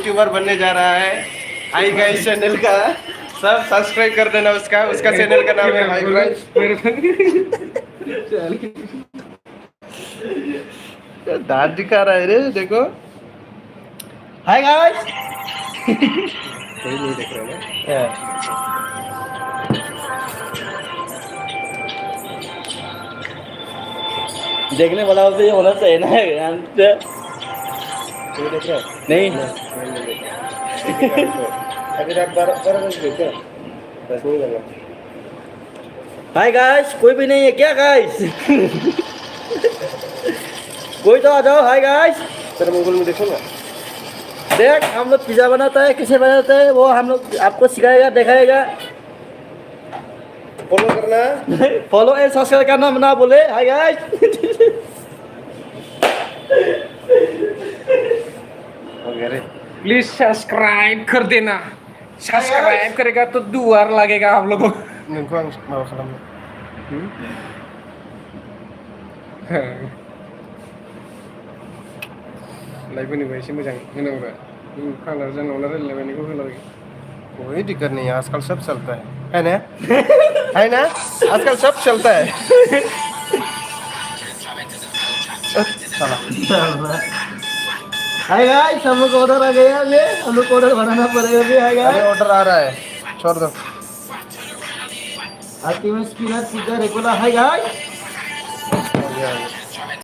YouTuber बनने जा रहा है। हाई गाइस चैनल का सब सब्सक्राइब कर देना। उसका उसका चैनल का नाम है हाई गाइस। दांत दिखा रहा है रे, देखो। Hi guys. कोई नहीं देख रहा ना। देखने वाला तो ये होना चाहिए ना यार। कोई देख रहा है? नहीं नहीं देख रहा। अभी रात 12 बज गए क्या? 10 नहीं लगा। हाय गाइस, कोई भी नहीं है क्या गाइस? कोई तो आ जाओ। हाय गाइस, तेरे मोबाइल में देखो ना। देख, हम लोग पिज्जा बनाता है, कैसे बनाते हैं वो हम लोग आपको सिखाएगा, दिखाएगा। फॉलो करना। फॉलो एंड सब्सक्राइब करना ना बोले। Hi guys. प्लीज सब्सक्राइब कर देना। सब्सक्राइब करेगा तो दुआर लगेगा आप लोगों को। लाइफोरनिफ्राय एसे मोजां होनांगौ। कालार जानला रायलायलाबायनायखौ होलाबायो। कोई दिक्कत नहीं है, आजकल सब चलता है ना? है ना? आजकल सब चलता है। हाय गाइस, हम लोग ऑर्डर आ गया है। हम लोग ऑर्डर बनाना पड़ेगा अभी। हाय गाइस, ऑर्डर आ रहा है, छोड़ दो। Ultimate spinner pizza regular. Hi guys.